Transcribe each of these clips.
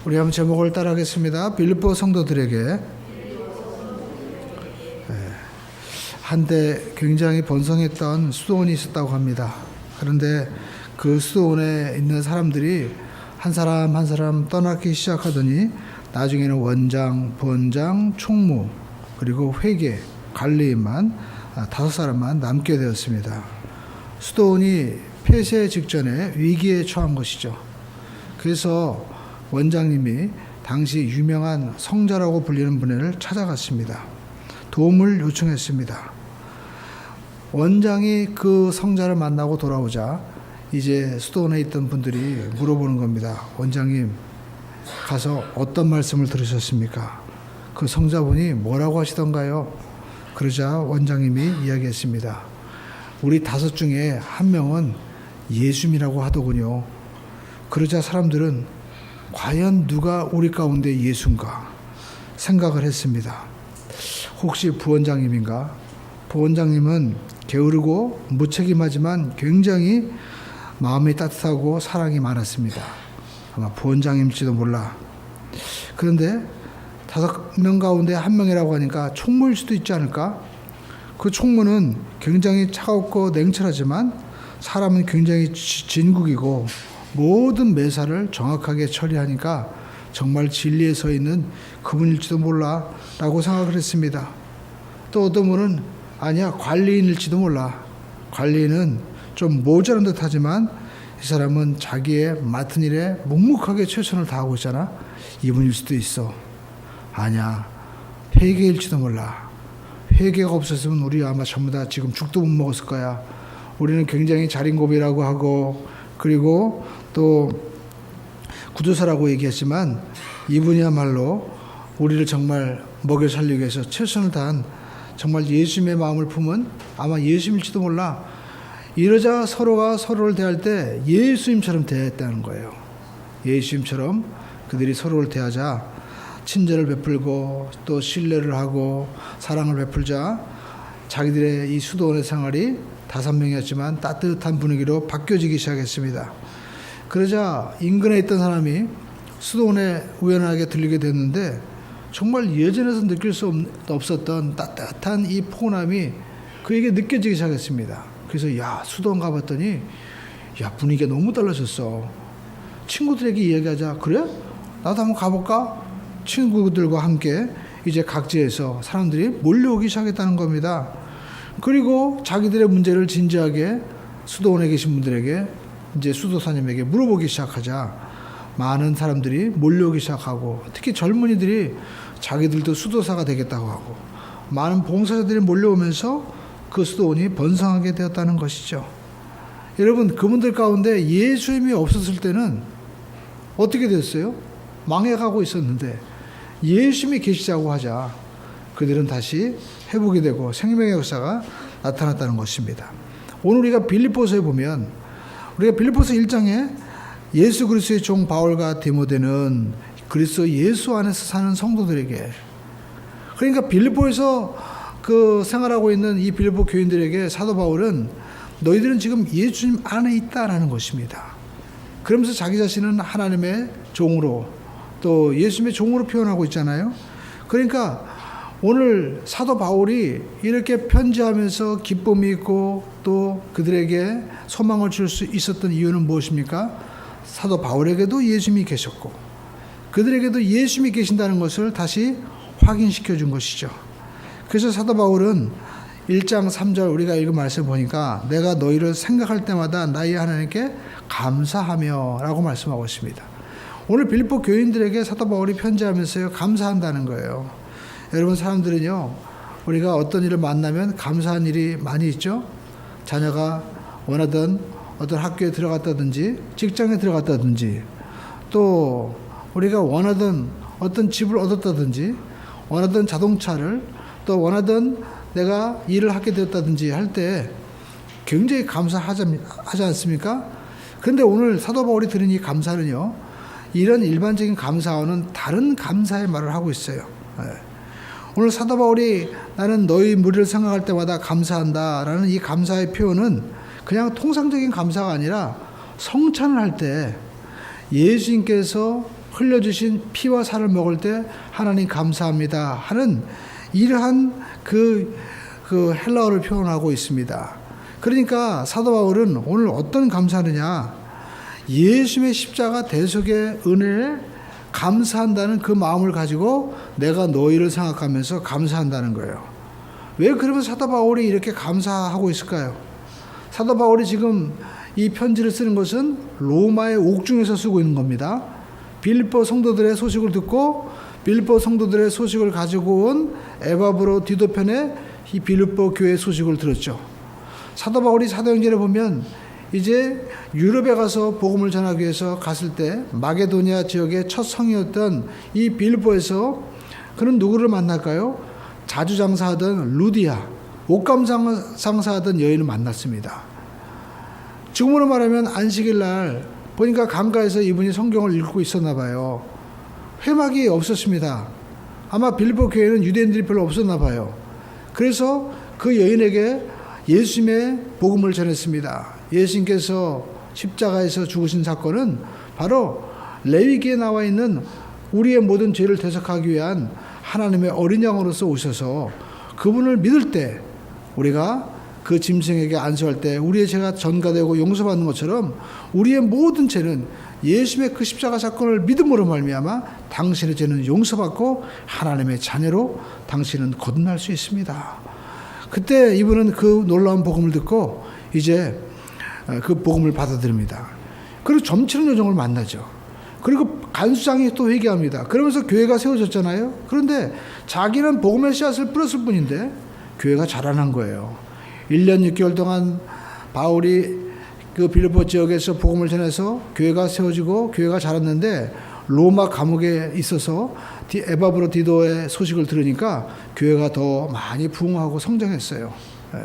우리 한번 제목을 따라하겠습니다. 빌립보 성도들에게. 한때 굉장히 번성했던 수도원이 있었다고 합니다. 그런데 그 수도원에 있는 사람들이 한 사람 한 사람 떠나기 시작하더니 나중에는 원장, 부원장, 총무, 그리고 회계, 관리인만 5사람만 남게 되었습니다. 수도원이 폐쇄 직전에 위기에 처한 것이죠. 그래서 원장님이 당시 유명한 성자라고 불리는 분을 찾아갔습니다. 도움을 요청했습니다. 원장이 그 성자를 만나고 돌아오자 이제 수도원에 있던 분들이 물어보는 겁니다. 원장님, 가서 어떤 말씀을 들으셨습니까? 그 성자분이 뭐라고 하시던가요? 그러자 원장님이 이야기했습니다. 우리 5 중에 1명은 예수님이라고 하더군요. 그러자 사람들은 과연 누가 우리 가운데 예수인가 생각을 했습니다. 혹시 부원장님인가? 부원장님은 게으르고 무책임하지만 굉장히 마음이 따뜻하고 사랑이 많았습니다. 아마 부원장님일지도 몰라. 그런데 5명 가운데 1명이라고 하니까 총무일 수도 있지 않을까? 그 총무는 굉장히 차갑고 냉철하지만 사람은 굉장히 진국이고 모든 매사를 정확하게 처리하니까 정말 진리에 서 있는 그분일지도 몰라 라고 생각을 했습니다. 또 어떤 분은 아니야, 관리인일지도 몰라. 관리인은 좀 모자란 듯 하지만 이 사람은 자기의 맡은 일에 묵묵하게 최선을 다하고 있잖아. 이분일 수도 있어. 아니야, 회계일지도 몰라. 회계가 없었으면 우리 아마 전부 다 지금 죽도 못 먹었을 거야. 우리는 굉장히 자린고비라고 하고, 그리고 또 구두사라고 얘기했지만 이분이야말로 우리를 정말 먹여 살리기 위해서 최선을 다한 정말 예수님의 마음을 품은 아마 예수님일지도 몰라. 이러자 서로가 서로를 대할 때 예수님처럼 대했다는 거예요. 예수님처럼 그들이 서로를 대하자 친절을 베풀고 또 신뢰를 하고 사랑을 베풀자 자기들의 이 수도원의 생활이 5명이었지만 따뜻한 분위기로 바뀌어지기 시작했습니다. 그러자 인근에 있던 사람이 수도원에 우연하게 들리게 됐는데 정말 예전에서 느낄 수 없었던 따뜻한 이 포근함이 그에게 느껴지기 시작했습니다. 그래서 야, 수도원 가봤더니 야, 분위기가 너무 달라졌어. 친구들에게 이야기하자. 그래? 나도 한번 가볼까? 친구들과 함께 이제 각지에서 사람들이 몰려오기 시작했다는 겁니다. 그리고 자기들의 문제를 진지하게 수도원에 계신 분들에게 이제 수도사님에게 물어보기 시작하자 많은 사람들이 몰려오기 시작하고 특히 젊은이들이 자기들도 수도사가 되겠다고 하고 많은 봉사자들이 몰려오면서 그 수도원이 번성하게 되었다는 것이죠. 여러분, 그분들 가운데 예수님이 없었을 때는 어떻게 됐어요? 망해가고 있었는데 예수님이 계시자고 하자 그들은 다시 회복이 되고 생명의 역사가 나타났다는 것입니다. 오늘 우리가 빌립보서에 보면 우리가 빌립보서 1장에 예수 그리스도의 종 바울과 디모데는 그리스도 예수 안에서 사는 성도들에게, 그러니까 빌립보에서 그 생활하고 있는 이 빌립보 교인들에게 사도 바울은 너희들은 지금 예수님 안에 있다라는 것입니다. 그러면서 자기 자신은 하나님의 종으로 또 예수님의 종으로 표현하고 있잖아요. 그러니까 오늘 사도 바울이 이렇게 편지하면서 기쁨이 있고 또 그들에게 소망을 줄 수 있었던 이유는 무엇입니까? 사도 바울에게도 예수님이 계셨고 그들에게도 예수님이 계신다는 것을 다시 확인시켜 준 것이죠. 그래서 사도 바울은 1장 3절 우리가 읽은 말씀을 보니까 내가 너희를 생각할 때마다 나의 하나님께 감사하며 라고 말씀하고 있습니다. 오늘 빌립보 교인들에게 사도 바울이 편지하면서 감사한다는 거예요. 여러분, 사람들은요, 우리가 어떤 일을 만나면 감사한 일이 많이 있죠. 자녀가 원하던 어떤 학교에 들어갔다든지 직장에 들어갔다든지 또 우리가 원하던 어떤 집을 얻었다든지 원하던 자동차를 또 원하던 내가 일을 하게 되었다든지 할 때 굉장히 감사하지 않습니까? 그런데 오늘 사도 바울이 드린 이 감사는요, 이런 일반적인 감사와는 다른 감사의 말을 하고 있어요. 오늘 사도 바울이 나는 너희 무리를 생각할 때마다 감사한다라는 이 감사의 표현은 그냥 통상적인 감사가 아니라 성찬을 할 때 예수님께서 흘려주신 피와 살을 먹을 때 하나님 감사합니다 하는 이러한 그 헬라어를 표현하고 있습니다. 그러니까 사도 바울은 오늘 어떤 감사느냐, 예수님의 십자가 대속의 은혜에 감사한다는 그 마음을 가지고 내가 너희를 생각하면서 감사한다는 거예요. 왜 그러면 사도 바울이 이렇게 감사하고 있을까요? 사도 바울이 지금 이 편지를 쓰는 것은 로마의 옥중에서 쓰고 있는 겁니다. 빌립보 성도들의 소식을 듣고 빌립보 성도들의 소식을 가지고 온 에바브로 디도편의 이 빌립보 교회의 소식을 들었죠. 사도 바울이 사도행전에 보면 이제 유럽에 가서 복음을 전하기 위해서 갔을 때 마게도니아 지역의 첫 성이었던 이 빌립보에서 그는 누구를 만날까요? 자주 장사하던 루디아, 옷감 장사하던 여인을 만났습니다. 지금으로 말하면 안식일 날 보니까 강가에서 이분이 성경을 읽고 있었나 봐요. 회막이 없었습니다. 아마 빌립보 교회는 유대인들이 별로 없었나 봐요. 그래서 그 여인에게 예수님의 복음을 전했습니다. 예수님께서 십자가에서 죽으신 사건은 바로 레위기에 나와 있는 우리의 모든 죄를 대속하기 위한 하나님의 어린 양으로서 오셔서 그분을 믿을 때 우리가 그 짐승에게 안수할 때 우리의 죄가 전가되고 용서받는 것처럼 우리의 모든 죄는 예수님의 그 십자가 사건을 믿음으로 말미암아 당신의 죄는 용서받고 하나님의 자녀로 당신은 거듭날 수 있습니다. 그때 이분은 그 놀라운 복음을 듣고 이제 그 복음을 받아들입니다. 그리고 점치는 여정을 만나죠. 그리고 간수장이 또 회개합니다. 그러면서 교회가 세워졌잖아요. 그런데 자기는 복음의 씨앗을 뿌렸을 뿐인데 교회가 자라난 거예요. 1년 6개월 동안 바울이 그 빌립보 지역에서 복음을 전해서 교회가 세워지고 교회가 자랐는데 로마 감옥에 있어서 에바브로 디도의 소식을 들으니까 교회가 더 많이 부흥하고 성장했어요. 네.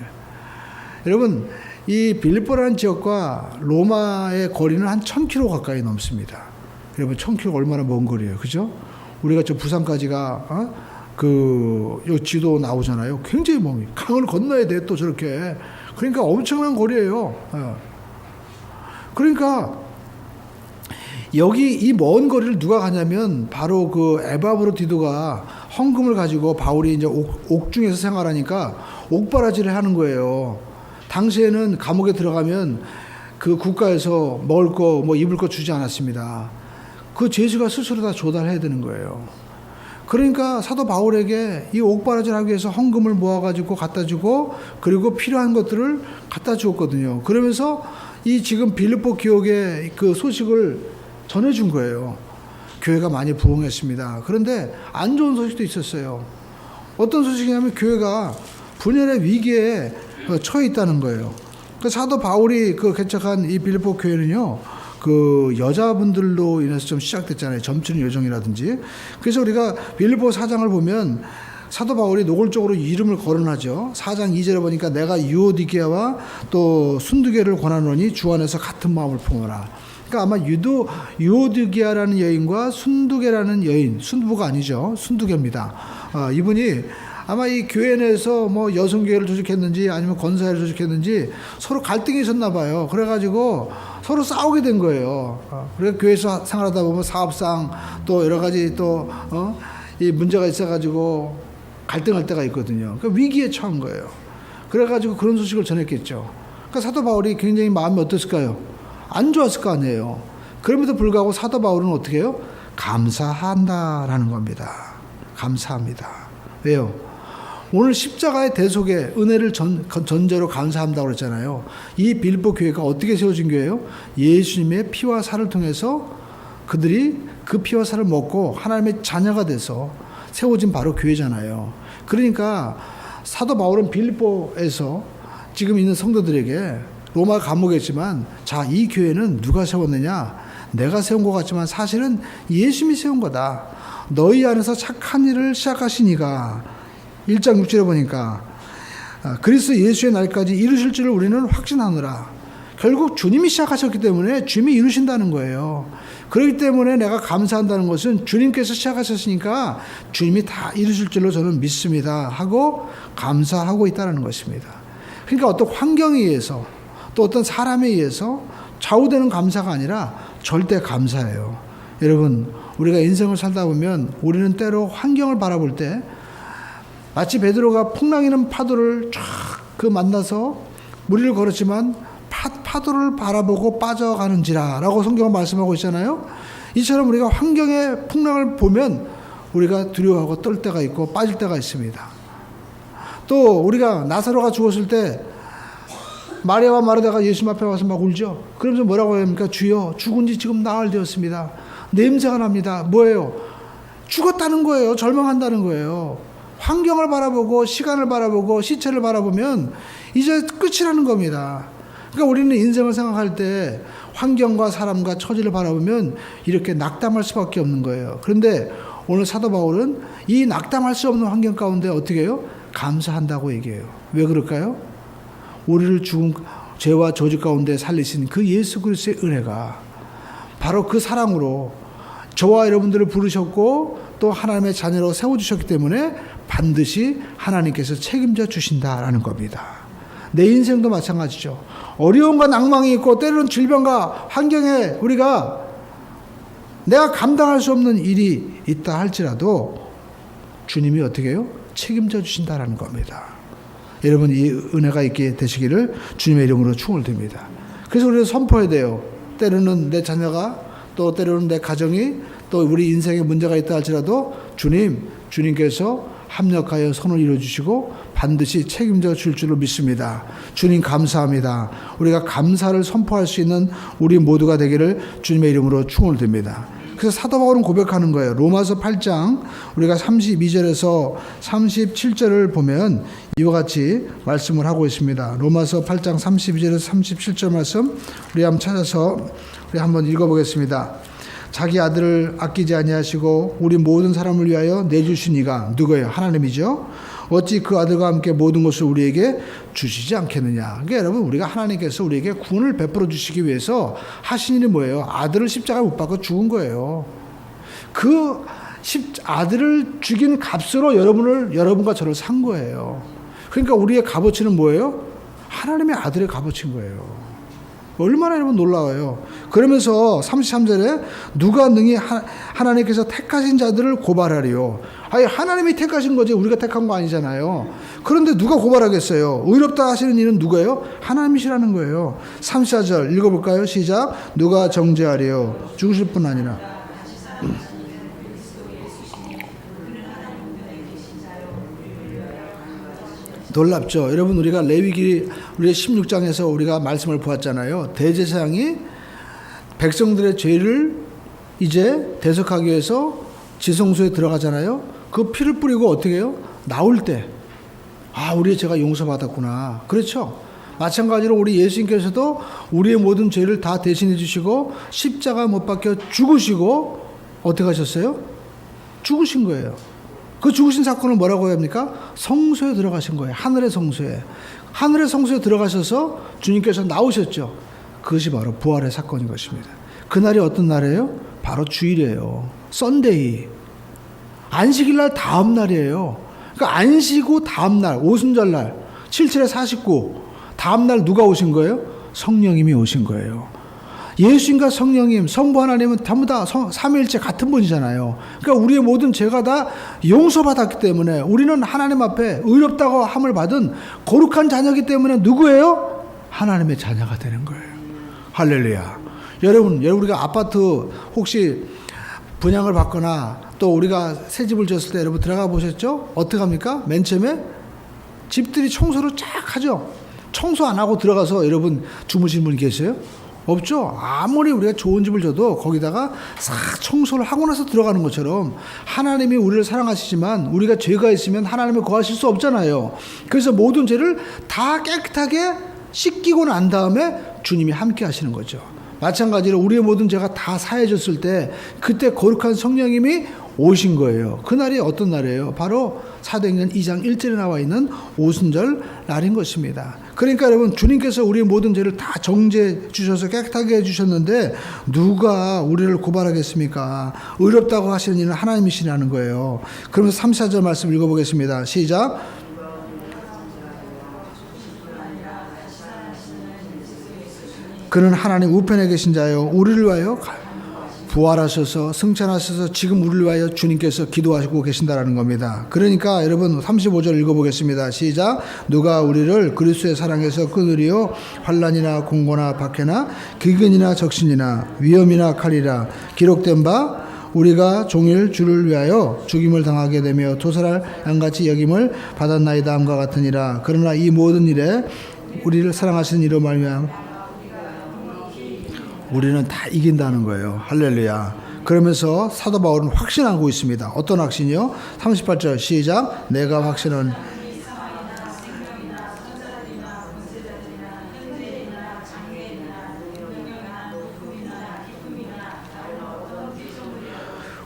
여러분, 이 빌립보라는 지역과 로마의 거리는 한 1000km 가까이 넘습니다. 여러분, 1000km 얼마나 먼 거리예요, 그죠? 우리가 저 부산까지가 요 지도 나오잖아요. 굉장히 멉니다. 강을 건너야 돼, 또 저렇게. 그러니까 엄청난 거리예요. 그러니까 여기 이 먼 거리를 누가 가냐면 바로 그 에바브로 디도가 헌금을 가지고 바울이 이제 옥중에서 생활하니까 옥바라지를 하는 거예요. 당시에는 감옥에 들어가면 그 국가에서 먹을 거, 뭐 입을 거 주지 않았습니다. 그 죄수가 스스로 다 조달해야 되는 거예요. 그러니까 사도 바울에게 이 옥바라지를 하기 위해서 헌금을 모아가지고 갖다 주고 그리고 필요한 것들을 갖다 주었거든요. 그러면서 이 지금 빌립보 교회의 그 소식을 전해준 거예요. 교회가 많이 부흥했습니다. 그런데 안 좋은 소식도 있었어요. 어떤 소식이냐면 교회가 분열의 위기에 처해 있다는 거예요. 그 사도 바울이 그 개척한 이 빌립보 교회는요, 그 여자분들로 인해서 좀 시작됐잖아요. 점치는 여정이라든지. 그래서 우리가 빌립보 4장을 보면 사도 바울이 노골적으로 이름을 거론하죠. 4장 2절에 보니까 내가 유오디게와 또 순두개를 권하노니 주 안에서 같은 마음을 품어라. 그러니까 아마 유오디게라는 여인과 순두개라는 여인, 순부가 아니죠. 순두개입니다. 이분이 아마 이 교회 내에서 뭐 여성교회를 조직했는지 아니면 권사회를 조직했는지 서로 갈등이 있었나 봐요. 그래가지고 서로 싸우게 된 거예요. 그래서 교회에서 생활하다 보면 사업상 또 여러 가지 이 문제가 있어가지고 갈등할 때가 있거든요. 그러니까 위기에 처한 거예요. 그래가지고 그런 소식을 전했겠죠. 그러니까 사도 바울이 굉장히 마음이 어땠을까요? 안 좋았을 거 아니에요. 그럼에도 불구하고 사도 바울은 어떻게 해요? 감사한다라는 겁니다. 감사합니다. 왜요? 오늘 십자가의 대속에 은혜를 전제로 감사한다고 그랬잖아요. 이 빌립보 교회가 어떻게 세워진 교회예요? 예수님의 피와 살을 통해서 그들이 그 피와 살을 먹고 하나님의 자녀가 돼서 세워진 바로 교회잖아요. 그러니까 사도 바울은 빌립보에서 지금 있는 성도들에게 로마 감옥에 있지만 자, 이 교회는 누가 세웠느냐? 내가 세운 것 같지만 사실은 예수님이 세운 거다. 너희 안에서 착한 일을 시작하신 이가 1장 6절에 보니까 그리스도 예수의 날까지 이루실 줄을 우리는 확신하노라. 결국 주님이 시작하셨기 때문에 주님이 이루신다는 거예요. 그렇기 때문에 내가 감사한다는 것은 주님께서 시작하셨으니까 주님이 다 이루실 줄로 저는 믿습니다 하고 감사하고 있다는 것입니다. 그러니까 어떤 환경에 의해서 또 어떤 사람에 의해서 좌우되는 감사가 아니라 절대 감사예요. 여러분, 우리가 인생을 살다 보면 우리는 때로 환경을 바라볼 때 마치 베드로가 풍랑이는 파도를 쫙 만나서 무리를 걸었지만 파도를 바라보고 빠져가는지라 라고 성경은 말씀하고 있잖아요. 이처럼 우리가 환경의 풍랑을 보면 우리가 두려워하고 떨 때가 있고 빠질 때가 있습니다. 또 우리가 나사로가 죽었을 때 마리아와 마르다가 예수님 앞에 와서 막 울죠. 그러면서 뭐라고 합니까? 주여, 죽은 지 지금 나흘 되었습니다. 냄새가 납니다. 뭐예요? 죽었다는 거예요. 절망한다는 거예요. 환경을 바라보고 시간을 바라보고 시체를 바라보면 이제 끝이라는 겁니다. 그러니까 우리는 인생을 생각할 때 환경과 사람과 처지를 바라보면 이렇게 낙담할 수밖에 없는 거예요. 그런데 오늘 사도 바울은 이 낙담할 수 없는 환경 가운데 어떻게 해요? 감사한다고 얘기해요. 왜 그럴까요? 우리를 죽은 죄와 저주 가운데 살리신 그 예수 그리스도의 은혜가 바로 그 사랑으로 저와 여러분들을 부르셨고 또 하나님의 자녀로 세워주셨기 때문에 반드시 하나님께서 책임져 주신다라는 겁니다. 내 인생도 마찬가지죠. 어려움과 낭망이 있고 때로는 질병과 환경에 우리가 내가 감당할 수 없는 일이 있다 할지라도 주님이 어떻게 해요? 책임져 주신다라는 겁니다. 여러분 이 은혜가 있게 되시기를 주님의 이름으로 축원드립니다. 그래서 우리가 선포해야 돼요. 때로는 내 자녀가 또 때로는 내 가정이 또 우리 인생에 문제가 있다 할지라도 주님께서 합력하여 선을 이루어주시고 반드시 책임져 줄 줄로 믿습니다. 주님 감사합니다. 우리가 감사를 선포할 수 있는 우리 모두가 되기를 주님의 이름으로 축원을 드립니다. 그래서 사도 바울은 고백하는 거예요. 로마서 8장 우리가 32절에서 37절을 보면 이와 같이 말씀을 하고 있습니다. 로마서 8장 32절에서 37절 말씀 우리 한번 찾아서 우리 한번 읽어보겠습니다. 자기 아들을 아끼지 아니하시고 우리 모든 사람을 위하여 내주신 이가 누구예요? 하나님이죠. 어찌 그 아들과 함께 모든 것을 우리에게 주시지 않겠느냐. 그러니까 여러분 우리가 하나님께서 우리에게 구원을 베풀어 주시기 위해서 하신 일이 뭐예요? 아들을 십자가에 못 박아 죽은 거예요. 그 아들을 죽인 값으로 여러분과 저를 산 거예요. 그러니까 우리의 값어치는 뭐예요? 하나님의 아들의 값어치인 거예요. 얼마나 여러분 놀라워요. 그러면서 33절에 누가 능히 하나님께서 택하신 자들을 고발하리요. 아니 하나님이 택하신 거지 우리가 택한 거 아니잖아요. 그런데 누가 고발하겠어요? 의롭다 하시는 이는 누구예요? 하나님이시라는 거예요. 34절 읽어볼까요? 시작. 누가 정죄하리요? 죽으실 뿐 아니라. 놀랍죠. 여러분 우리가 레위기 우리가 16장에서 우리가 말씀을 보았잖아요. 대제사장이 백성들의 죄를 이제 대속하기 위해서 지성소에 들어가잖아요. 그 피를 뿌리고 어떻게 해요? 나올 때 우리의 죄가 용서받았구나. 그렇죠. 마찬가지로 우리 예수님께서도 우리의 모든 죄를 다 대신해 주시고 십자가 못 박혀 죽으시고 어떻게 하셨어요? 죽으신 거예요. 그 죽으신 사건을 뭐라고 합니까? 성소에 들어가신 거예요. 하늘의 성소에. 하늘의 성소에 들어가셔서 주님께서 나오셨죠. 그것이 바로 부활의 사건인 것입니다. 그날이 어떤 날이에요? 바로 주일이에요. 썬데이. 안식일 날 다음 날이에요. 그러니까 안식후 다음 날, 오순절날, 77에 49. 다음 날 누가 오신 거예요? 성령님이 오신 거예요. 예수님과 성령님, 성부 하나님은 전부 다 삼위일체 같은 분이잖아요. 그러니까 우리의 모든 죄가 다 용서받았기 때문에 우리는 하나님 앞에 의롭다고 함을 받은 거룩한 자녀이기 때문에 누구예요? 하나님의 자녀가 되는 거예요. 할렐루야. 여러분 우리가 아파트 혹시 분양을 받거나 또 우리가 새 집을 지었을 때 여러분 들어가 보셨죠? 어떻게 합니까? 맨 처음에 집들이 청소를 쫙 하죠. 청소 안 하고 들어가서 여러분 주무신 분 계세요? 없죠. 아무리 우리가 좋은 집을 줘도 거기다가 싹 청소를 하고 나서 들어가는 것처럼 하나님이 우리를 사랑하시지만 우리가 죄가 있으면 하나님을 거하실 수 없잖아요. 그래서 모든 죄를 다 깨끗하게 씻기고 난 다음에 주님이 함께 하시는 거죠. 마찬가지로 우리의 모든 죄가 다 사해졌을 때 그때 거룩한 성령님이 오신 거예요. 그날이 어떤 날이에요? 바로 사도행전 2장 1절에 나와 있는 오순절 날인 것입니다. 그러니까 여러분 주님께서 우리의 모든 죄를 다 정죄해 주셔서 깨끗하게 해주셨는데 누가 우리를 고발하겠습니까? 의롭다고 하시는 이는 하나님이시라는 거예요. 그러면서 34절 말씀 읽어보겠습니다. 시작. 그는 하나님 우편에 계신 자요 우리를 위하여 부활하셔서 승천하셔서 지금 우리를 위하여 주님께서 기도하시고 계신다라는 겁니다. 그러니까 여러분 35절 읽어보겠습니다. 시작. 누가 우리를 그리스도의 사랑에서 끊으리요 환난이나 공고나 박해나 기근이나 적신이나 위험이나 칼이라 기록된 바 우리가 종일 주를 위하여 죽임을 당하게 되며 도살할 양같이 여김을 받았나이다 함과 같으니라. 그러나 이 모든 일에 우리를 사랑하시는 이로 말미암아 우리는 다 이긴다는 거예요. 할렐루야. 그러면서 사도 바울은 확신하고 있습니다. 어떤 확신이요? 38절 시작. 내가 확신은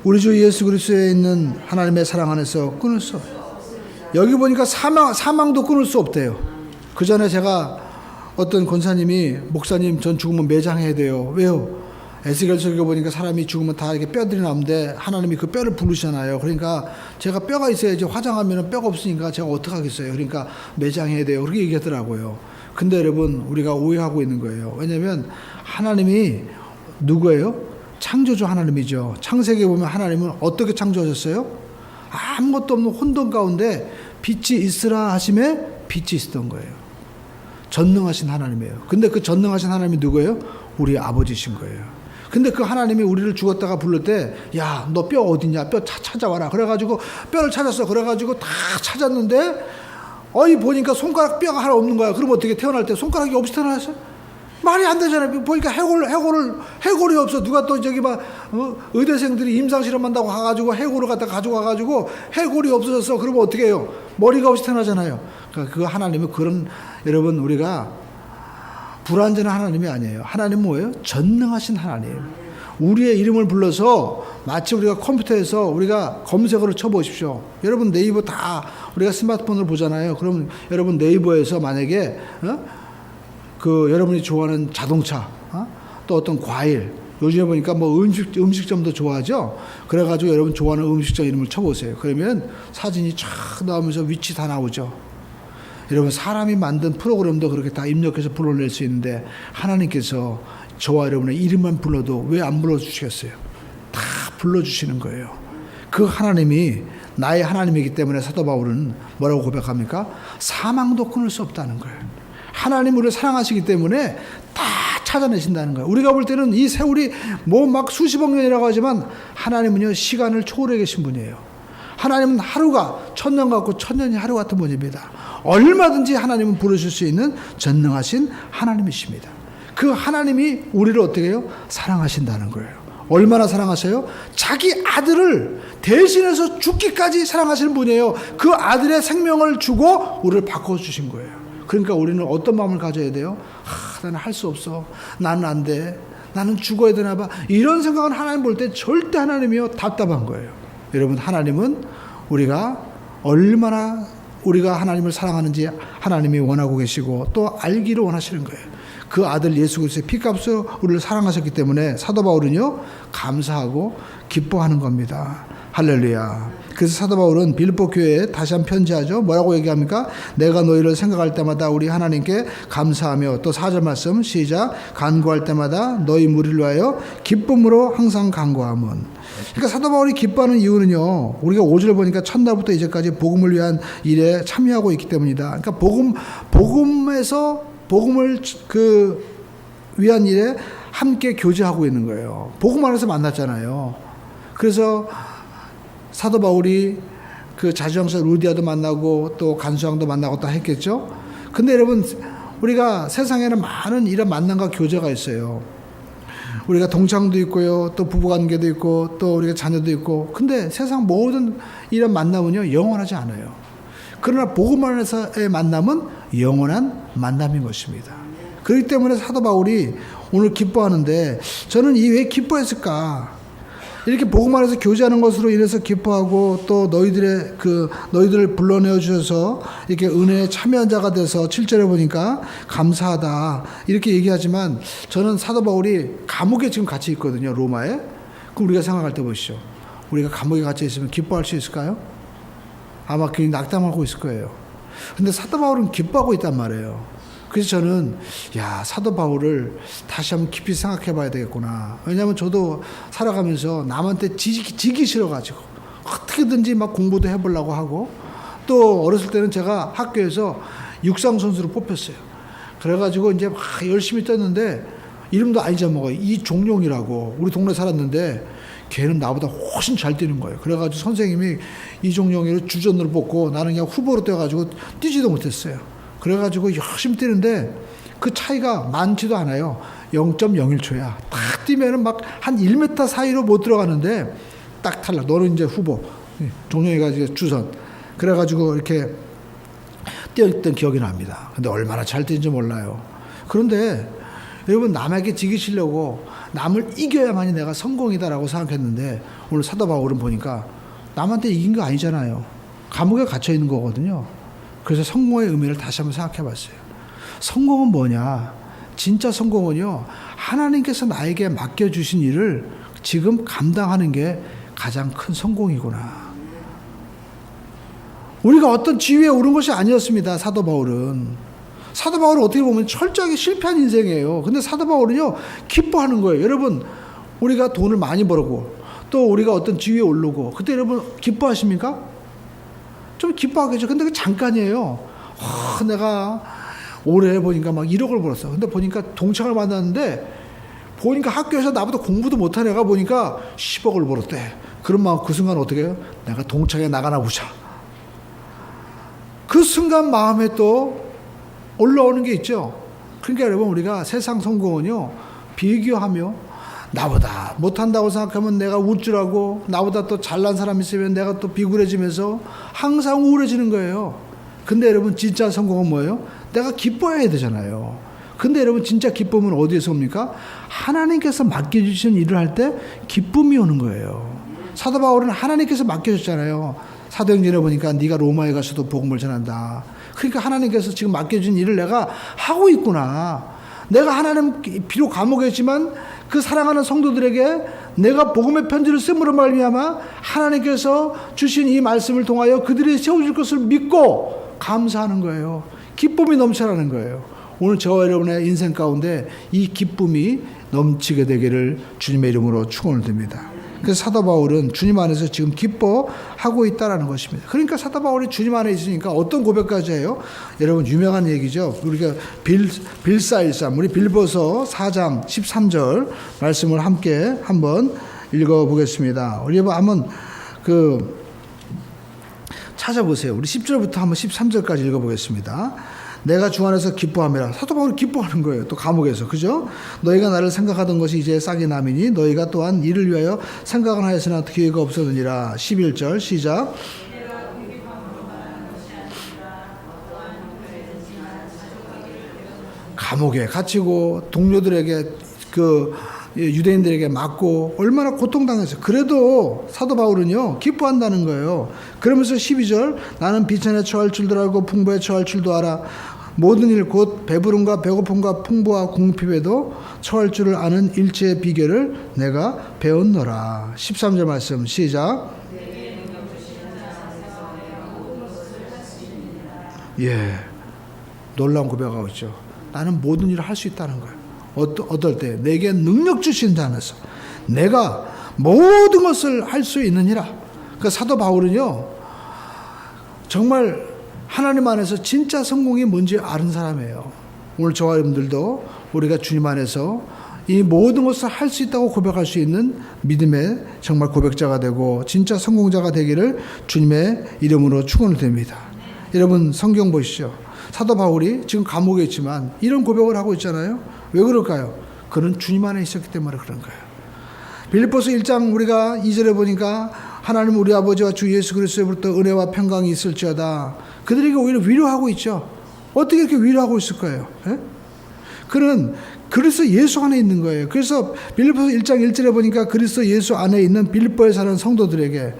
우리 주 예수 그리스도에 있는 하나님의 사랑 안에서 끊을 수 없어요. 여기 보니까 사망도 끊을 수 없대요. 그 전에 제가 어떤 권사님이 목사님 전 죽으면 매장해야 돼요. 왜요? 에스겔서에 보니까 사람이 죽으면 다 이렇게 뼈들이 나오는데 하나님이 그 뼈를 부르시잖아요. 그러니까 제가 뼈가 있어야지 화장하면 뼈가 없으니까 제가 어떡하겠어요. 그러니까 매장해야 돼요. 그렇게 얘기하더라고요. 근데 여러분 우리가 오해하고 있는 거예요. 왜냐하면 하나님이 누구예요? 창조주 하나님이죠. 창세기에 보면 하나님은 어떻게 창조하셨어요? 아무것도 없는 혼돈 가운데 빛이 있으라 하심에 빛이 있었던 거예요. 전능하신 하나님이에요. 근데 그 전능하신 하나님이 누구예요? 우리 아버지신 거예요. 근데 그 하나님이 우리를 죽었다가 부를 때, 야, 너 뼈 어디냐? 뼈 찾아와라. 그래가지고 뼈를 찾았어. 그래가지고 다 찾았는데, 보니까 손가락 뼈가 하나 없는 거야. 그럼 어떻게 태어날 때 손가락이 없이 태어났어요? 말이 안 되잖아요. 보니까 해골이 없어. 누가 또 저기 의대생들이 임상실험한다고 가가지고 해골을 갖다 가져와가지고 해골이 없어졌어. 그러면 어떻게 해요? 머리가 없이 태어나잖아요. 그러니까 그 하나님은 그런, 여러분, 우리가 불완전한 하나님이 아니에요. 하나님은 뭐예요? 전능하신 하나님. 우리의 이름을 불러서 마치 우리가 컴퓨터에서 우리가 검색어를 쳐보십시오. 여러분 네이버 다 우리가 스마트폰으로 보잖아요. 그러면 여러분 네이버에서 만약에 여러분이 좋아하는 자동차, 또 어떤 과일, 요즘에 보니까 음식점도 좋아하죠. 그래가지고 여러분 좋아하는 음식점 이름을 쳐보세요. 그러면 사진이 쫙 나오면서 위치 다 나오죠. 여러분 사람이 만든 프로그램도 그렇게 다 입력해서 불러낼 수 있는데 하나님께서 저와 여러분의 이름만 불러도 왜 안 불러주시겠어요? 다 불러주시는 거예요. 그 하나님이 나의 하나님이기 때문에 사도 바울은 뭐라고 고백합니까? 사망도 끊을 수 없다는 거예요. 하나님 우리를 사랑하시기 때문에 다 찾아내신다는 거예요. 우리가 볼 때는 이 세월이 막 수십억 년이라고 하지만 하나님은요 시간을 초월해 계신 분이에요. 하나님은 하루가 천년 같고 천년이 하루 같은 분입니다. 얼마든지 하나님은 부르실 수 있는 전능하신 하나님이십니다. 그 하나님이 우리를 어떻게 해요? 사랑하신다는 거예요. 얼마나 사랑하세요? 자기 아들을 대신해서 죽기까지 사랑하시는 분이에요. 그 아들의 생명을 주고 우리를 바꿔주신 거예요. 그러니까 우리는 어떤 마음을 가져야 돼요? 나는 할 수 없어. 나는 안 돼. 나는 죽어야 되나 봐. 이런 생각은 하나님 볼 때 절대 하나님이요 답답한 거예요. 여러분 하나님은 우리가 얼마나 우리가 하나님을 사랑하는지 하나님이 원하고 계시고 또 알기를 원하시는 거예요. 그 아들 예수 그리스도의 피값으로 우리를 사랑하셨기 때문에 사도 바울은요 감사하고 기뻐하는 겁니다. 할렐루야. 그래서 사도 바울은 빌립보 교회에 다시 한번 편지하죠. 뭐라고 얘기합니까? 내가 너희를 생각할 때마다 우리 하나님께 감사하며 또 4절 말씀 시작. 간구할 때마다 너희 무리를 위하여 기쁨으로 항상 간구함은. 그러니까 사도 바울이 기뻐하는 이유는요. 우리가 5절 보니까 첫날부터 이제까지 복음을 위한 일에 참여하고 있기 때문이다. 그러니까 복음을 위한 일에 함께 교제하고 있는 거예요. 복음 안에서 만났잖아요. 그래서 사도 바울이 그 자주장사 루디아도 만나고 또 간수왕도 만나고 다 했겠죠. 근데 여러분 우리가 세상에는 많은 이런 만남과 교제가 있어요. 우리가 동창도 있고요, 또 부부관계도 있고, 또 우리가 자녀도 있고. 근데 세상 모든 이런 만남은요 영원하지 않아요. 그러나 복음 안에서의 만남은 영원한 만남인 것입니다. 그렇기 때문에 사도 바울이 오늘 기뻐하는데 저는 왜 기뻐했을까? 이렇게 복음 안에서 교제하는 것으로 인해서 기뻐하고 또 너희들을 불러내어 주셔서 이렇게 은혜에 참여한 자가 돼서 7절에 보니까 감사하다 이렇게 얘기하지만 저는 사도 바울이 감옥에 지금 갇혀 있거든요. 로마에. 그럼 우리가 생각할 때 보시죠. 우리가 감옥에 갇혀 있으면 기뻐할 수 있을까요? 아마 그냥 낙담하고 있을 거예요. 근데 사도 바울은 기뻐하고 있단 말이에요. 그래서 저는 사도 바울을 다시 한번 깊이 생각해 봐야 되겠구나. 왜냐하면 저도 살아가면서 남한테 지기 싫어가지고 어떻게든지 막 공부도 해보려고 하고, 또 어렸을 때는 제가 학교에서 육상 선수로 뽑혔어요. 그래가지고 이제 막 열심히 뛰었는데 이름도 안 잊어먹어요. 이종용이라고 우리 동네 살았는데 걔는 나보다 훨씬 잘 뛰는 거예요. 그래가지고 선생님이 이종용이를 주전으로 뽑고 나는 그냥 후보로 뛰어가지고 뛰지도 못했어요. 그래가지고 열심히 뛰는데 그 차이가 많지도 않아요. 0.01초야. 딱 뛰면은 막 한 1m 사이로 못 들어가는데 딱 탈락. 너는 이제 후보. 종용이가 이제 주선. 그래가지고 이렇게 뛰었던 기억이 납니다. 근데 얼마나 잘 뛰는지 몰라요. 그런데 여러분, 남에게 지기시려고 남을 이겨야만이 내가 성공이다라고 생각했는데 오늘 사도 바울은 보니까 남한테 이긴 거 아니잖아요. 감옥에 갇혀 있는 거거든요. 그래서 성공의 의미를 다시 한번 생각해 봤어요. 성공은 뭐냐? 진짜 성공은요, 하나님께서 나에게 맡겨주신 일을 지금 감당하는 게 가장 큰 성공이구나. 우리가 어떤 지위에 오른 것이 아니었습니다. 사도 바울은 어떻게 보면 철저하게 실패한 인생이에요. 근데 사도 바울은요, 기뻐하는 거예요. 여러분, 우리가 돈을 많이 벌고 또 우리가 어떤 지위에 오르고 그때 여러분 기뻐하십니까? 좀 기뻐하겠죠. 근데 그 잠깐이에요. 내가 올해 보니까 막 1억을 벌었어. 근데 보니까 동창을 만났는데 보니까 학교에서 나보다 공부도 못한 애가 보니까 10억을 벌었대. 그러면 그 순간 어떻게 해요? 내가 동창회 나가나 보자. 그 순간 마음에 또 올라오는 게 있죠. 그러니까 여러분, 우리가 세상 성공은요, 비교하며 나보다 못한다고 생각하면 내가 우쭐하고 나보다 또 잘난 사람 있으면 내가 또 비굴해지면서 항상 우울해지는 거예요. 근데 여러분, 진짜 성공은 뭐예요? 내가 기뻐해야 되잖아요. 근데 여러분, 진짜 기쁨은 어디에서 옵니까? 하나님께서 맡겨주신 일을 할 때 기쁨이 오는 거예요. 사도 바울은 하나님께서 맡겨줬잖아요. 사도행전에 보니까 네가 로마에 가서도 복음을 전한다. 그러니까 하나님께서 지금 맡겨준 일을 내가 하고 있구나. 내가 하나님 비록 감옥에 있지만 그 사랑하는 성도들에게 내가 복음의 편지를 씀으로 말미암아 하나님께서 주신 이 말씀을 통하여 그들이 세워질 것을 믿고 감사하는 거예요. 기쁨이 넘쳐나는 거예요. 오늘 저와 여러분의 인생 가운데 이 기쁨이 넘치게 되기를 주님의 이름으로 축원을 드립니다. 그래서 사도 바울은 주님 안에서 지금 기뻐하고 있다라는 것입니다. 그러니까 사도 바울이 주님 안에 있으니까 어떤 고백까지 해요? 여러분, 유명한 얘기죠. 우리가 빌사일삼, 우리 빌보서 4장 13절 말씀을 함께 한번 읽어보겠습니다. 우리 한번 찾아보세요. 우리 10절부터 한번 13절까지 읽어보겠습니다. 내가 주 안에서 기뻐함이라. 사도 바울이 기뻐하는 거예요. 또 감옥에서. 그죠? 너희가 나를 생각하던 것이 이제 싹이 남이니 너희가 또한 이를 위하여 생각은 하였으나 기회가 없었느니라. 11절 시작. 감옥에 갇히고 동료들에게 유대인들에게 맞고 얼마나 고통당했어요. 그래도 사도 바울은요, 기뻐한다는 거예요. 그러면서 12절, 나는 비천에 처할 줄도 알고 풍부에 처할 줄도 알아. 모든 일 곧 배부름과 배고픔과 풍부와 궁핍에도 처할 줄을 아는 일체의 비결을 내가 배웠노라. 13절 말씀 시작. 예, 놀라운 고백하고 있죠. 나는 모든 일을 할 수 있다는 거예요. 어떨 때 내게 능력 주신 자 안에서 내가 모든 것을 할 수 있느니라. 그 사도 바울은요, 정말 하나님 안에서 진짜 성공이 뭔지 아는 사람이에요. 오늘 저와 여러분들도 우리가 주님 안에서 이 모든 것을 할 수 있다고 고백할 수 있는 믿음의 정말 고백자가 되고 진짜 성공자가 되기를 주님의 이름으로 축원을 드립니다. 여러분, 성경 보시죠. 사도 바울이 지금 감옥에 있지만 이런 고백을 하고 있잖아요. 왜 그럴까요? 그는 주님 안에 있었기 때문에 그런 거예요. 빌립보서 1장 우리가 2절에 보니까 하나님 우리 아버지와 주 예수 그리스도로부터 은혜와 평강이 있을지어다. 그들에게 오히려 위로하고 있죠. 어떻게 이렇게 위로하고 있을 거예요? 예? 그는 그리스도 예수 안에 있는 거예요. 그래서 빌립보서 1장 1절에 보니까 그리스도 예수 안에 있는 빌립보에 사는 성도들에게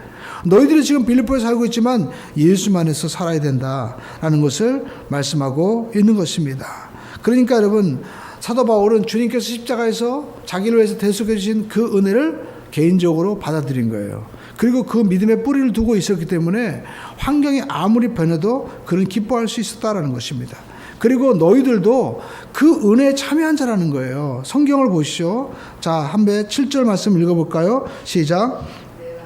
너희들이 지금 빌립보에 살고 있지만 예수만에서 살아야 된다라는 것을 말씀하고 있는 것입니다. 그러니까 여러분, 사도 바울은 주님께서 십자가에서 자기를 위해서 대속해 주신 그 은혜를 개인적으로 받아들인 거예요. 그리고 그 믿음의 뿌리를 두고 있었기 때문에 환경이 아무리 변해도 그는 기뻐할 수 있었다라는 것입니다. 그리고 너희들도 그 은혜에 참여한 자라는 거예요. 성경을 보시죠. 자, 한번 7절 말씀 읽어볼까요? 시작.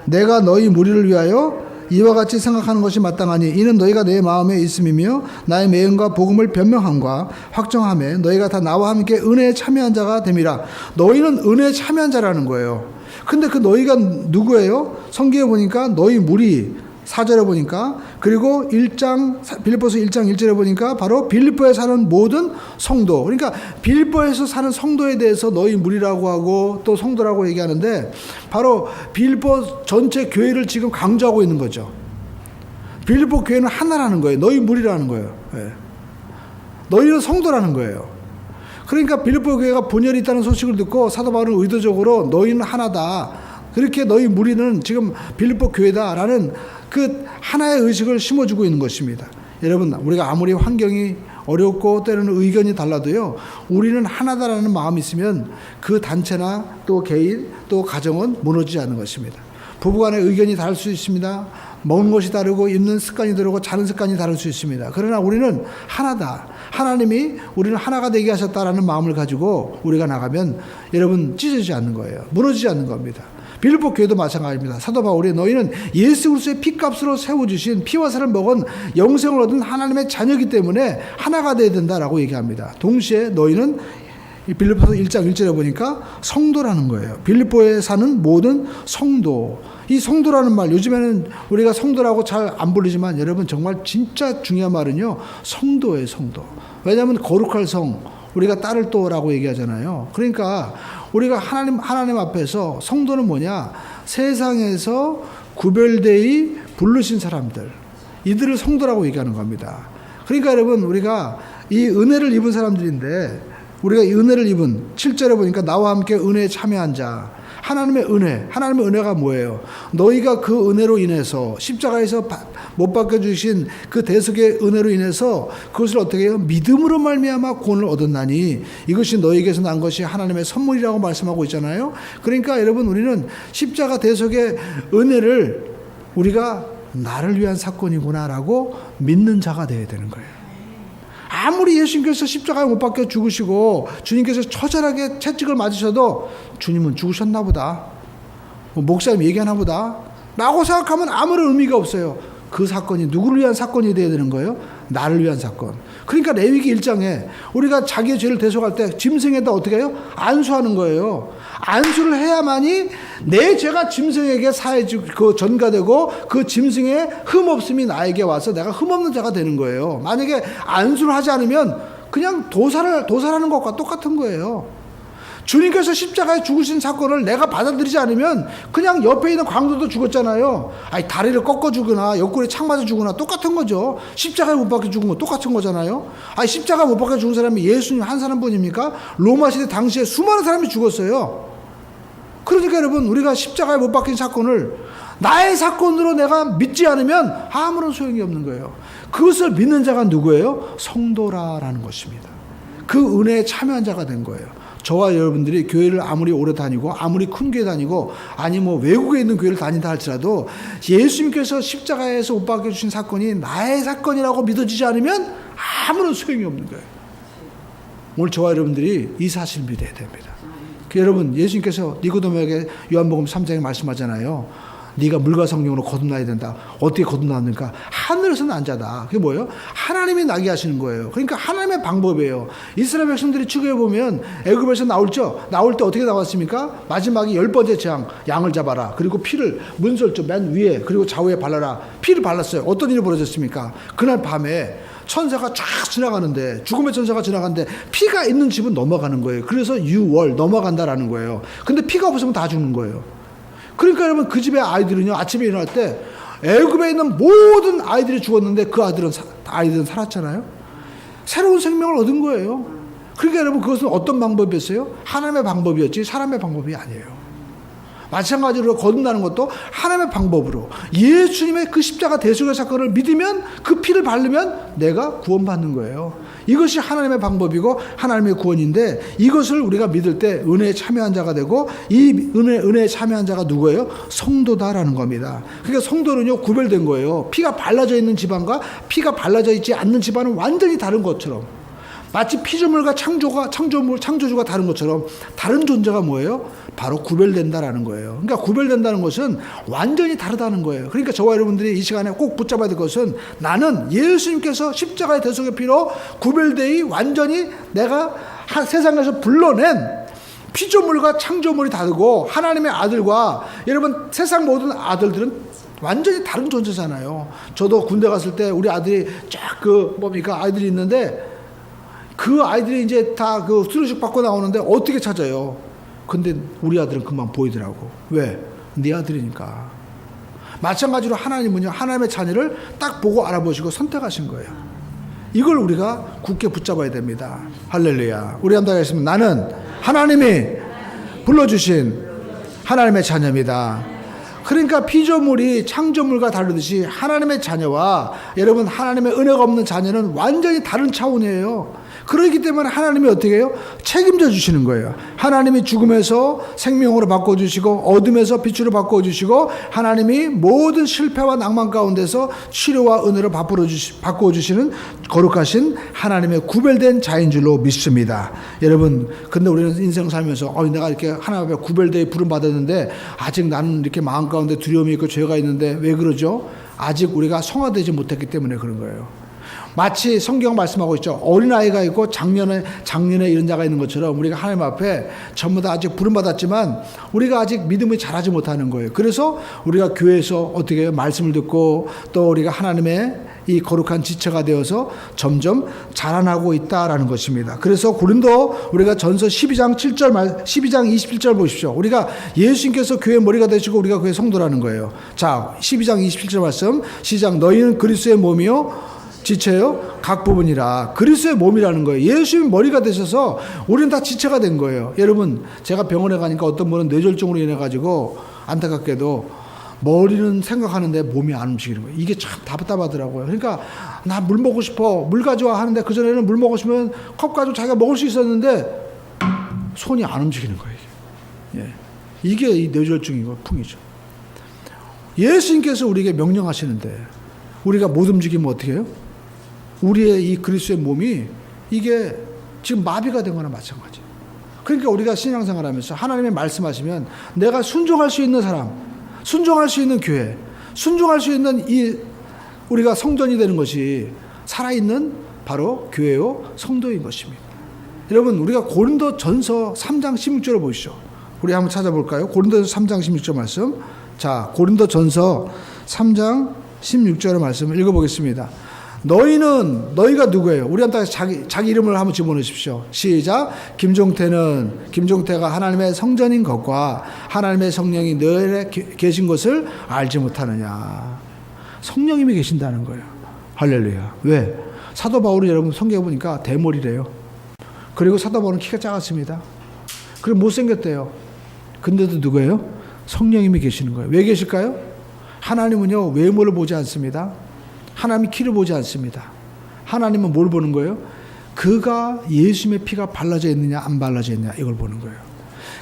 내가 너희 무리를 위하여 이와 같이 생각하는 것이 마땅하니 이는 너희가 내 마음에 있음이며 나의 매응과 복음을 변명함과 확정함에 너희가 다 나와 함께 은혜에 참여한 자가 됨이라. 너희는 은혜에 참여한 자라는 거예요. 근데 그 너희가 누구예요? 성경에 보니까 너희 무리 4절에 보니까, 그리고 빌립보서 1장 1절에 보니까 바로 빌립보에 사는 모든 성도, 그러니까 빌립보에서 사는 성도에 대해서 너희 무리라고 하고 또 성도라고 얘기하는데 바로 빌립보 전체 교회를 지금 강조하고 있는 거죠. 빌립보 교회는 하나라는 거예요. 너희 무리라는 거예요. 네. 너희는 성도라는 거예요. 그러니까 빌립보 교회가 분열이 있다는 소식을 듣고 사도 바울은 의도적으로 너희는 하나다, 그렇게 너희 무리는 지금 빌립보 교회다라는 그 하나의 의식을 심어주고 있는 것입니다. 여러분, 우리가 아무리 환경이 어렵고 때로는 의견이 달라도요, 우리는 하나다라는 마음이 있으면 그 단체나 또 개인 또 가정은 무너지지 않는 것입니다. 부부간의 의견이 다를 수 있습니다. 먹는 것이 다르고 입는 습관이 다르고 자는 습관이 다를 수 있습니다. 그러나 우리는 하나다. 하나님이 우리는 하나가 되게 하셨다라는 마음을 가지고 우리가 나가면 여러분 찢어지지 않는 거예요. 무너지지 않는 겁니다. 빌립보 교회도 마찬가지입니다. 사도 바울이 너희는 예수 그리스도의 피값으로 세워주신 피와 살을 먹은 영생을 얻은 하나님의 자녀이기 때문에 하나가 되어야 된다라고 얘기합니다. 동시에 너희는 빌립보서 1장 1절에 보니까 성도라는 거예요. 빌립보에 사는 모든 성도. 이 성도라는 말, 요즘에는 우리가 성도라고 잘 안 부르지만 여러분 정말 진짜 중요한 말은요, 성도예요, 성도. 왜냐하면 거룩할 성, 우리가 딸을 또라고 얘기하잖아요. 그러니까 우리가 하나님 앞에서 성도는 뭐냐? 세상에서 구별되이 부르신 사람들, 이들을 성도라고 얘기하는 겁니다. 그러니까 여러분, 우리가 이 은혜를 입은 사람들인데, 우리가 이 은혜를 입은 7절에 보니까 나와 함께 은혜에 참여한 자, 하나님의 은혜가 뭐예요? 너희가 그 은혜로 인해서 십자가에서 못 박혀주신 그 대속의 은혜로 인해서 그것을 어떻게 해요? 믿음으로 말미암아 구원을 얻었나니 이것이 너희에게서 난 것이 하나님의 선물이라고 말씀하고 있잖아요. 그러니까 여러분, 우리는 십자가 대속의 은혜를 우리가 나를 위한 사건이구나라고 믿는 자가 되어야 되는 거예요. 아무리 예수님께서 십자가에 못 박혀 죽으시고 주님께서 처절하게 채찍을 맞으셔도 주님은 죽으셨나 보다, 목사님 얘기하나 보다 라고 생각하면 아무런 의미가 없어요. 그 사건이 누구를 위한 사건이 되어야 되는 거예요? 나를 위한 사건. 그러니까 레위기 1장에 우리가 자기의 죄를 대속할 때 짐승에다 어떻게 해요? 안수하는 거예요. 안수를 해야만이 내 죄가 짐승에게 그 전가되고 그 짐승의 흠없음이 나에게 와서 내가 흠없는 자가 되는 거예요. 만약에 안수를 하지 않으면 그냥 도살하는 것과 똑같은 거예요. 주님께서 십자가에 죽으신 사건을 내가 받아들이지 않으면 그냥 옆에 있는 광도도 죽었잖아요. 아니, 다리를 꺾어 주거나 옆구리에 창 맞아 주거나 똑같은 거죠. 십자가에 못 박혀 죽은 거 똑같은 거잖아요. 아니, 십자가 못 박혀 죽은 사람이 예수님 한 사람뿐입니까? 로마 시대 당시에 수많은 사람이 죽었어요. 그러니까 여러분, 우리가 십자가에 못 박힌 사건을 나의 사건으로 내가 믿지 않으면 아무런 소용이 없는 거예요. 그것을 믿는 자가 누구예요? 성도라라는 것입니다. 그 은혜에 참여한 자가 된 거예요. 저와 여러분들이 교회를 아무리 오래 다니고 아무리 큰 교회 다니고 아니 뭐 외국에 있는 교회를 다닌다 할지라도 예수님께서 십자가에서 못 박혀주신 사건이 나의 사건이라고 믿어지지 않으면 아무런 소용이 없는 거예요. 오늘 저와 여러분들이 이 사실을 믿어야 됩니다. 여러분, 예수님께서 니고데모에게 요한복음 3장에 말씀하잖아요. 네가 물과 성령으로 거듭나야 된다. 어떻게 거듭났는가? 하늘에서 난 자다. 그게 뭐예요? 하나님이 나게 하시는 거예요. 그러니까 하나님의 방법이에요. 이스라엘 백성들이 추구해 보면 애굽에서 나올 때 어떻게 나왔습니까? 마지막에 10번째 재앙, 양을 잡아라. 그리고 피를 문설주 맨 위에 그리고 좌우에 발라라. 피를 발랐어요. 어떤 일이 벌어졌습니까? 그날 밤에 천사가 쫙 지나가는데, 죽음의 천사가 지나가는데 피가 있는 집은 넘어가는 거예요. 그래서 유월 넘어간다라는 거예요. 근데 피가 없으면 다 죽는 거예요. 그러니까 여러분, 그 집의 아이들은요, 아침에 일어날 때 애굽에 있는 모든 아이들이 죽었는데 그 아이들은 살았잖아요. 새로운 생명을 얻은 거예요. 그러니까 여러분, 그것은 어떤 방법이었어요? 하나님의 방법이었지 사람의 방법이 아니에요. 마찬가지로 거듭나는 것도 하나님의 방법으로 예수님의 그 십자가 대속의 사건을 믿으면, 그 피를 바르면 내가 구원받는 거예요. 이것이 하나님의 방법이고 하나님의 구원인데, 이것을 우리가 믿을 때 은혜에 참여한 자가 되고, 이 은혜에 참여한 자가 누구예요? 성도다라는 겁니다. 그러니까 성도는요, 구별된 거예요. 피가 발라져 있는 집안과 피가 발라져 있지 않는 집안은 완전히 다른 것처럼. 마치 피조물과 창조주가 다른 것처럼 다른 존재가 뭐예요? 바로 구별된다라는 거예요. 그러니까 구별된다는 것은 완전히 다르다는 거예요. 그러니까 저와 여러분들이 이 시간에 꼭 붙잡아야 될 것은 나는 예수님께서 십자가의 대속의 피로 구별되이 완전히 내가 세상에서 불러낸 피조물과 창조물이 다르고 하나님의 아들과 여러분 세상 모든 아들들은 완전히 다른 존재잖아요. 저도 군대 갔을 때 우리 아들이 쫙 아이들이 있는데 그 아이들이 이제 다 수료식 받고 나오는데 어떻게 찾아요? 근데 우리 아들은 금방 보이더라고. 왜? 네 아들이니까. 마찬가지로 하나님은요, 하나님의 자녀를 딱 보고 알아보시고 선택하신 거예요. 이걸 우리가 굳게 붙잡아야 됩니다. 할렐루야. 우리 한번 하겠습니다. 나는 하나님이 불러주신 하나님의 자녀입니다. 그러니까 피조물이 창조물과 다르듯이 하나님의 자녀와 여러분 하나님의 은혜가 없는 자녀는 완전히 다른 차원이에요. 그렇기 때문에 하나님이 어떻게 해요? 책임져 주시는 거예요. 하나님이 죽음에서 생명으로 바꿔주시고 어둠에서 빛으로 바꿔주시고 하나님이 모든 실패와 낭만 가운데서 치료와 은혜로 바꿔주시는 거룩하신 하나님의 구별된 자인 줄로 믿습니다. 여러분, 근데 우리는 인생 살면서 내가 이렇게 하나님 앞에 구별되어 부름받았는데 아직 나는 이렇게 마음 가운데 두려움이 있고 죄가 있는데 왜 그러죠? 아직 우리가 성화되지 못했기 때문에 그런 거예요. 마치 성경 말씀하고 있죠. 어린아이가 있고 장년에 이런 자가 있는 것처럼 우리가 하나님 앞에 전부 다 아직 부름받았지만 우리가 아직 믿음이 자라지 못하는 거예요. 그래서 우리가 교회에서 어떻게 해요? 말씀을 듣고 또 우리가 하나님의 이 거룩한 지체가 되어서 점점 자라나고 있다라는 것입니다. 그래서 고린도 우리가 전서 12장 27절 보십시오. 우리가 예수님께서 교회 머리가 되시고 우리가 교회 성도라는 거예요. 자, 12장 27절 말씀 시작. 너희는 그리스도의 몸이요 지체요 각 부분이라. 그리스도의 몸이라는 거예요. 예수님 머리가 되셔서 우리는 다 지체가 된 거예요. 여러분, 제가 병원에 가니까 어떤 분은 뇌졸중으로 인해 가지고 안타깝게도 머리는 생각하는데 몸이 안 움직이는 거예요. 이게 참 답답하더라고요. 그러니까 나 물 먹고 싶어, 물 가져와 하는데 그전에는 물 먹고 싶으면 컵 가지고 자기가 먹을 수 있었는데 손이 안 움직이는 거예요. 이게 이 뇌졸중이고 풍이죠. 예수님께서 우리에게 명령하시는데 우리가 못 움직이면 어떻게 해요? 우리의 이 그리스도의 몸이 이게 지금 마비가 된 거나 마찬가지예요. 그러니까 우리가 신앙생활 하면서 하나님의 말씀하시면 내가 순종할 수 있는 사람, 순종할 수 있는 교회, 순종할 수 있는 이 우리가 성전이 되는 것이 살아있는 바로 교회요 성도인 것입니다. 여러분, 우리가 고린도전서 3장 16절을 보시죠. 우리 한번 찾아볼까요? 고린도전서 3장 16절 말씀. 자, 고린도전서 3장 16절의 말씀을 읽어보겠습니다. 너희가 누구예요? 우리 한번 자기 이름을 한번 집어넣으십시오. 시작. 김종태가 하나님의 성전인 것과 하나님의 성령이 너희에 계신 것을 알지 못하느냐. 성령님이 계신다는 거예요. 할렐루야. 왜? 사도 바울은 여러분 성경에 보니까 대머리래요. 그리고 사도 바울은 키가 작았습니다. 그리고 못생겼대요. 근데도 누구예요? 성령님이 계시는 거예요. 왜 계실까요? 하나님은요 외모를 보지 않습니다. 하나님이 키를 보지 않습니다. 하나님은 뭘 보는 거예요? 그가 예수님의 피가 발라져 있느냐 안 발라져 있느냐 이걸 보는 거예요.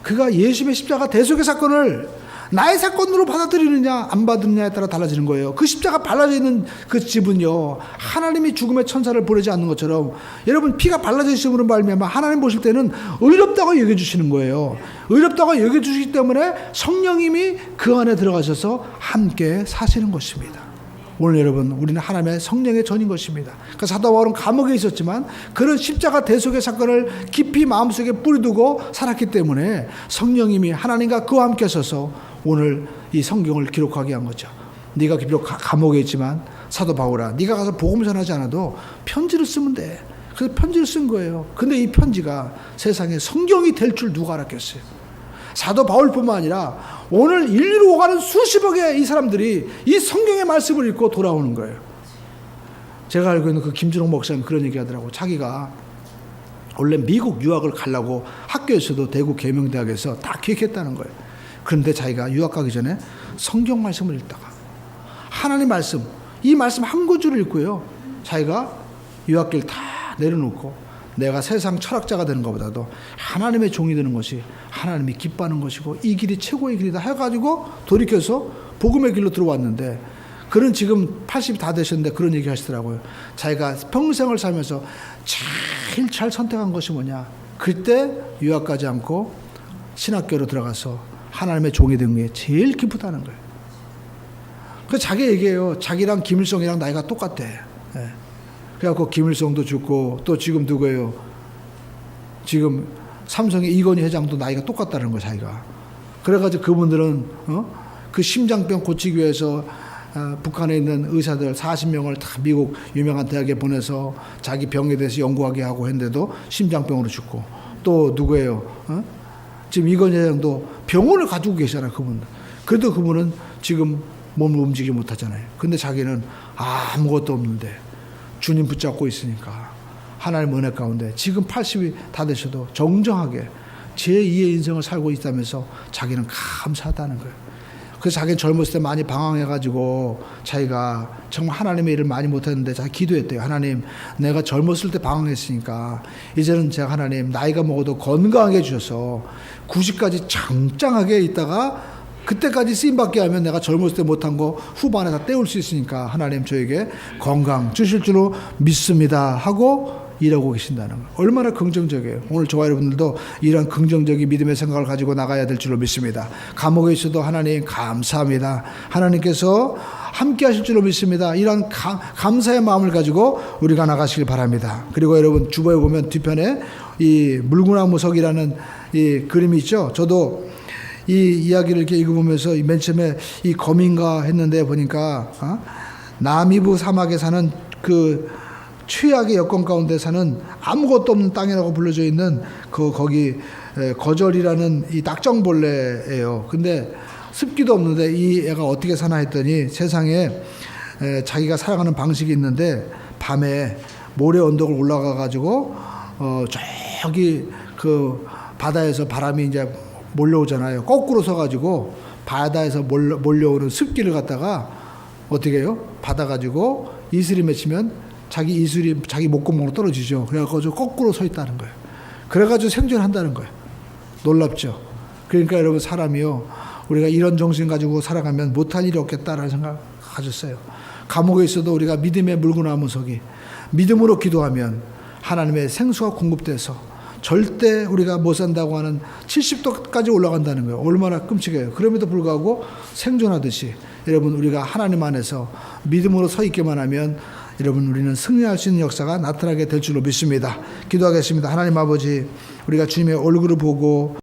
그가 예수님의 십자가 대속의 사건을 나의 사건으로 받아들이느냐 안 받느냐에 따라 달라지는 거예요. 그 십자가 발라져 있는 그 집은요 하나님이 죽음의 천사를 보내지 않는 것처럼 여러분 피가 발라져 있음으로 말미암아 하나님 보실 때는 의롭다고 여겨주시는 거예요. 의롭다고 여겨주시기 때문에 성령님이 그 안에 들어가셔서 함께 사시는 것입니다. 오늘 여러분 우리는 하나님의 성령의 전인 것입니다. 그러니까 사도 바울은 감옥에 있었지만 그런 십자가 대속의 사건을 깊이 마음속에 뿌리두고 살았기 때문에 성령님이 하나님과 그와 함께 서서 오늘 이 성경을 기록하게 한 거죠. 네가 비록 감옥에 있지만 사도 바울아 네가 가서 복음 전하지 않아도 편지를 쓰면 돼. 그래서 편지를 쓴 거예요. 근데 이 편지가 세상에 성경이 될 줄 누가 알았겠어요. 사도 바울뿐만 아니라 오늘 인류로 오가는 수십억의 이 사람들이 이 성경의 말씀을 읽고 돌아오는 거예요. 제가 알고 있는 그 김준홍 목사님 그런 얘기 하더라고. 자기가 원래 미국 유학을 가려고 학교에서도 대구 계명대학에서 다 기획했다는 거예요. 그런데 자기가 유학 가기 전에 성경 말씀을 읽다가 하나님 말씀, 이 말씀 한 구절을 읽고요. 자기가 유학길 다 내려놓고 내가 세상 철학자가 되는 것보다도 하나님의 종이 되는 것이 하나님이 기뻐하는 것이고 이 길이 최고의 길이다 해가지고 돌이켜서 복음의 길로 들어왔는데 그런 지금 80이 다 되셨는데 그런 얘기 하시더라고요. 자기가 평생을 살면서 제일 잘 선택한 것이 뭐냐. 그때 유학 가지 않고 신학교로 들어가서 하나님의 종이 된 게 제일 기쁘다는 거예요. 그 자기 얘기해요. 자기랑 김일성이랑 나이가 똑같대. 예. 그래갖고 김일성도 죽고 또 지금 누구예요? 지금 삼성의 이건희 회장도 나이가 똑같다는 거예요, 자기가. 그래가지고 그분들은 그 심장병 고치기 위해서 북한에 있는 의사들 40명을 다 미국 유명한 대학에 보내서 자기 병에 대해서 연구하게 하고 했는데도 심장병으로 죽고 또 누구예요? 지금 이건희 회장도 병원을 가지고 계시잖아요, 그분. 그래도 그분은 지금 몸을 움직이지 못하잖아요. 근데 자기는 아무것도 없는데 주님 붙잡고 있으니까 하나님 은혜 가운데 지금 80이 다 되셔도 정정하게 제2의 인생을 살고 있다면서 자기는 감사하다는 거예요. 그래서 자기는 젊었을 때 많이 방황해가지고 자기가 정말 하나님의 일을 많이 못했는데 자기 기도했대요. 하나님, 내가 젊었을 때 방황했으니까 이제는 제가 하나님 나이가 먹어도 건강하게 해주셔서 90까지 짱짱하게 있다가 그때까지 쓰임받게 하면 내가 젊었을 때 못한 거 후반에 다 때울 수 있으니까 하나님 저에게 건강 주실 줄로 믿습니다 하고 일하고 계신다는 거. 얼마나 긍정적이에요. 오늘 저와 여러분들도 이런 긍정적인 믿음의 생각을 가지고 나가야 될 줄로 믿습니다. 감옥에 있어도 하나님 감사합니다. 하나님께서 함께 하실 줄로 믿습니다. 이런 감사의 마음을 가지고 우리가 나가시길 바랍니다. 그리고 여러분 주보에 보면 뒤편에 이 물구나무석이라는 이 그림이 있죠. 저도 이 이야기를 이렇게 읽어보면서 맨 처음에 이 검인가 했는데 보니까 나미부 사막에 사는 그 최악의 여건 가운데 사는 아무것도 없는 땅이라고 불려져 있는 거기 거절이라는 이 낙정벌레예요. 근데 습기도 없는데 이 애가 어떻게 사나 했더니 세상에 자기가 살아가는 방식이 있는데 밤에 모래 언덕을 올라가 가지고 저기 그 바다에서 바람이 이제 몰려오잖아요. 거꾸로 서가지고 바다에서 몰려오는 습기를 갖다가 어떻게 해요? 받아가지고 이슬이 맺히면 자기 이슬이 자기 목구멍으로 떨어지죠. 그래가지고 거꾸로 서 있다는 거예요. 그래가지고 생존한다는 거예요. 놀랍죠? 그러니까 여러분 사람이요. 우리가 이런 정신 가지고 살아가면 못할 일이 없겠다라는 생각 가졌어요. 감옥에 있어도 우리가 믿음의 물구나무석이 믿음으로 기도하면 하나님의 생수가 공급돼서 절대 우리가 못 산다고 하는 70도까지 올라간다는 거예요. 얼마나 끔찍해요. 그럼에도 불구하고 생존하듯이 여러분 우리가 하나님 안에서 믿음으로 서 있기만 하면 여러분 우리는 승리할 수 있는 역사가 나타나게 될 줄로 믿습니다. 기도하겠습니다. 하나님 아버지, 우리가 주님의 얼굴을 보고